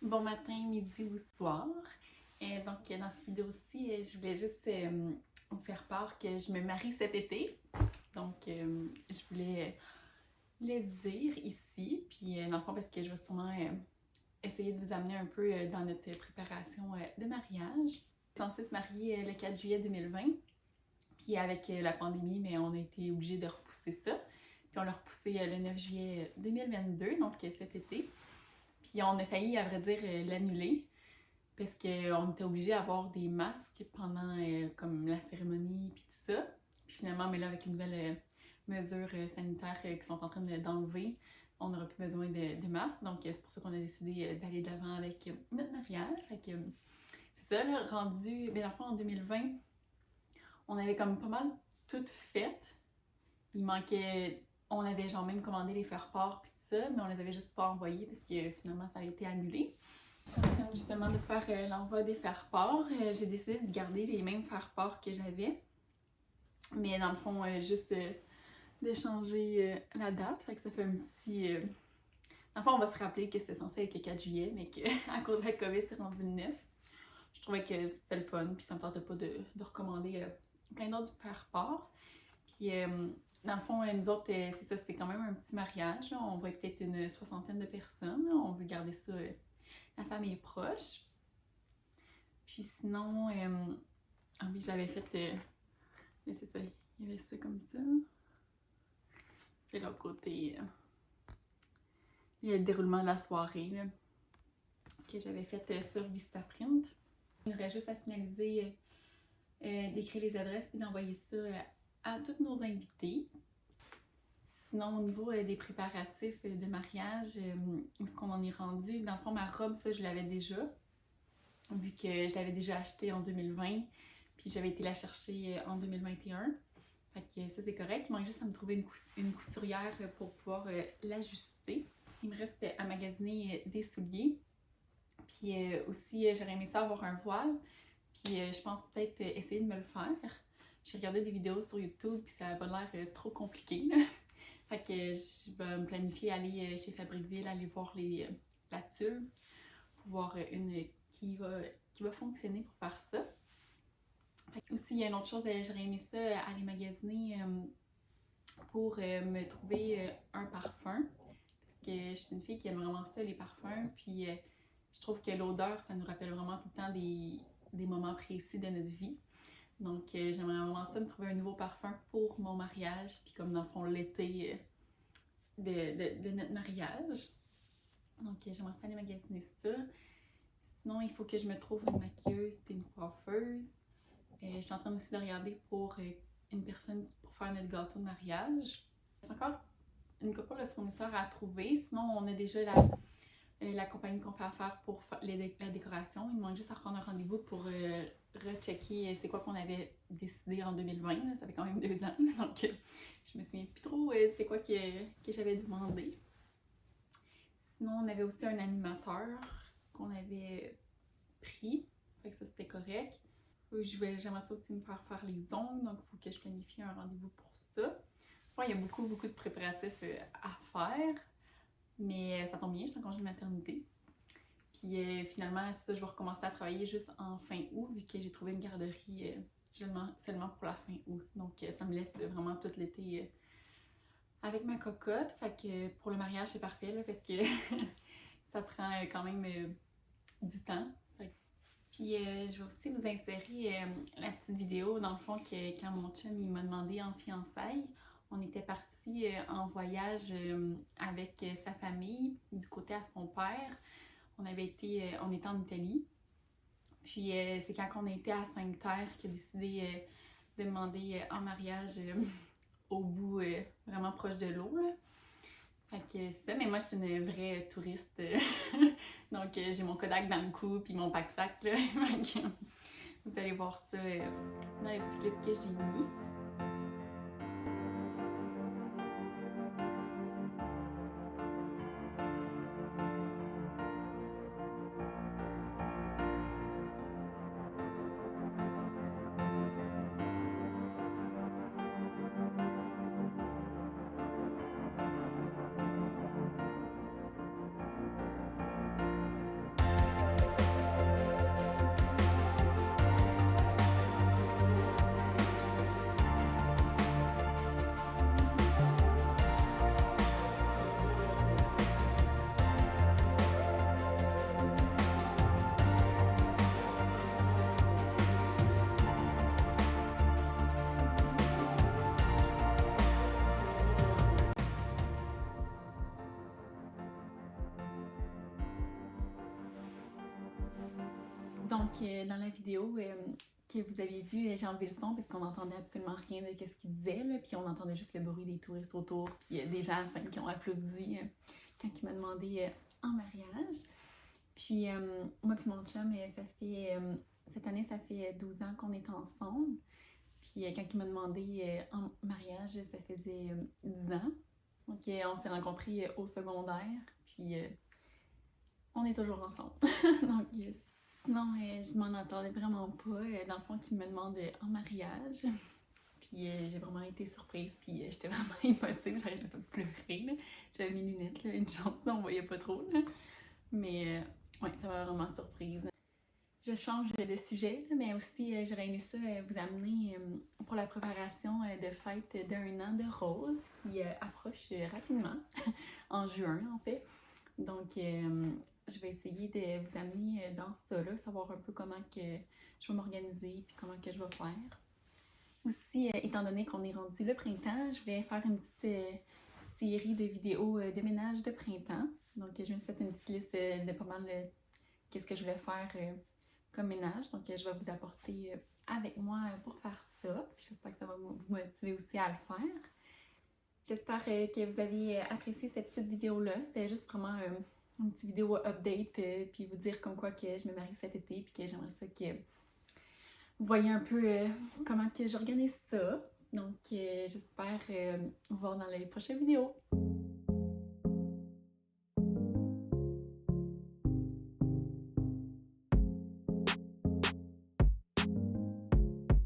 Bon matin, midi ou soir. Donc, dans cette vidéo-ci, je voulais juste vous faire part que je me marie cet été. Donc, je voulais le dire ici. Puis, dans le fond, parce que je vais sûrement essayer de vous amener un peu dans notre préparation de mariage. On est censé se marier le 4 juillet 2020. Puis, avec la pandémie, mais on a été obligé de repousser ça. Puis, on l'a repoussé le 9 juillet 2022, donc cet été. Puis on a failli, à vrai dire, l'annuler parce qu'on était obligé d'avoir des masques pendant comme la cérémonie puis tout ça. Puis finalement, mais là, avec les nouvelles mesures sanitaires qui sont en train d'enlever, on n'aura plus besoin de masques. Donc c'est pour ça qu'on a décidé d'aller de l'avant avec notre mariage. Fait que c'est ça, là, rendu, bien en 2020, on avait comme pas mal tout fait. Il manquait, on avait genre même commandé les faire-part puis tout ça, mais on les avait juste pas envoyés parce que finalement ça a été annulé. Je suis en train justement de faire l'envoi des faire-part. J'ai décidé de garder les mêmes faire-part que j'avais, mais dans le fond, juste de changer la date. Fait que ça fait un petit. Dans le fond, on va se rappeler que c'était censé être le 4 juillet, mais qu'à cause de la COVID, c'est rendu le 9. Je trouvais que c'était le fun, puis ça me tentait pas de recommander plein d'autres faire-part. Puis, dans le fond, nous autres, c'est ça, c'est quand même un petit mariage. Là. On va être peut-être une 60aine de personnes. Là. On veut garder ça, la famille proche. Puis sinon, ah oui, j'avais fait, mais c'est ça, il y avait ça comme ça. Puis l'autre côté, il y a le déroulement de la soirée là, que j'avais fait sur Vistaprint. Il reste juste à finaliser, d'écrire les adresses et d'envoyer ça à tous nos invités. Sinon, au niveau des préparatifs de mariage, où est-ce qu'on en est rendu? Dans le fond, ma robe, ça, je l'avais déjà, vu que je l'avais déjà achetée en 2020, puis j'avais été la chercher en 2021. Fait que ça, c'est correct. Il manque juste à me trouver une couturière pour pouvoir l'ajuster. Il me reste à magasiner des souliers. Puis aussi, j'aurais aimé ça avoir un voile. Puis je pense peut-être essayer de me le faire. J'ai regardé des vidéos sur YouTube, puis ça a pas l'air trop compliqué, là. Fait que je vais me planifier aller chez Fabricville, aller voir la tulle, pour voir une qui va fonctionner pour faire ça. Fait que aussi, il y a une autre chose, j'aurais aimé ça, aller magasiner pour me trouver un parfum. Parce que je suis une fille qui aime vraiment ça, les parfums. Puis je trouve que l'odeur, ça nous rappelle vraiment tout le temps des moments précis de notre vie. Donc, j'aimerais vraiment ça, me trouver un nouveau parfum pour mon mariage, puis comme dans le fond, l'été de notre mariage. Donc, j'aimerais ça aller magasiner ça. Sinon, il faut que je me trouve une maquilleuse puis une coiffeuse. Je suis en train aussi de regarder pour une personne pour faire notre gâteau de mariage. C'est encore une couple de fournisseurs à trouver. Sinon, on a déjà la compagnie qu'on fait affaire pour la décoration. Il manque juste à reprendre un rendez-vous pour rechecker c'est quoi qu'on avait décidé en 2020. Là. Ça fait quand même 2 ans. Donc, je me souviens plus trop c'est quoi que j'avais demandé. Sinon, on avait aussi un animateur qu'on avait pris. Fait que ça, c'était correct. J'aimerais ça aussi me faire les ongles. Donc, il faut que je planifie un rendez-vous pour ça. Bon, il y a beaucoup de préparatifs à faire. Mais ça tombe bien, je suis en congé de maternité. Puis finalement, ça, je vais recommencer à travailler juste en fin août, vu que j'ai trouvé une garderie seulement pour la fin août. Donc ça me laisse vraiment tout l'été avec ma cocotte. Fait que pour le mariage, c'est parfait, là, parce que ça prend quand même du temps. Puis je vais aussi vous insérer la petite vidéo, dans le fond, que quand mon chum il m'a demandé en fiançailles, on était partis en voyage avec sa famille, du côté à son père. On était en Italie. Puis c'est quand on était à Sainte-Terre qu'il a décidé de demander en mariage au bout vraiment proche de l'eau, là. Fait que c'est ça, mais moi je suis une vraie touriste. Donc j'ai mon Kodak dans le cou puis mon pack-sac, là. Vous allez voir ça dans les petits clips que j'ai mis. Donc, dans la vidéo que vous avez vue, j'ai enlevé le son parce qu'on n'entendait absolument rien de ce qu'il disait, là, puis on entendait juste le bruit des touristes autour, puis des gens enfin, qui ont applaudi quand il m'a demandé en mariage. Puis moi puis mon chum, ça fait cette année, ça fait 12 ans qu'on est ensemble. Puis quand il m'a demandé en mariage, ça faisait 10 ans. Donc on s'est rencontrés au secondaire, puis on est toujours ensemble. Donc sinon, je m'en attendais vraiment pas. Dans le fond, qu'il me demande en mariage. Puis j'ai vraiment été surprise, puis j'étais vraiment émotive, j'arrêtais pas de pleurer. Là. J'avais mes lunettes, là, une chance, on voyait pas trop. Là. Mais ouais, ça m'a vraiment surprise. Je change de sujet, mais aussi j'aurais aimé ça vous amener pour la préparation de fête d'1 an de Rose qui approche rapidement, en juin en fait. Donc je vais essayer de vous amener dans ça, là, savoir un peu comment que je vais m'organiser puis comment que je vais faire. Aussi, étant donné qu'on est rendu le printemps, je vais faire une petite série de vidéos de ménage de printemps. Donc je me suis fait une petite liste de pas mal qu'est-ce que je voulais faire comme ménage. Donc, je vais vous apporter avec moi pour faire ça. J'espère que ça va vous motiver aussi à le faire. J'espère que vous avez apprécié cette petite vidéo-là. C'était juste vraiment une petite vidéo update, puis vous dire comme quoi que je me marie cet été, puis que j'aimerais ça que vous voyez un peu comment que j'organise ça. Donc, j'espère vous voir dans les prochaines vidéos.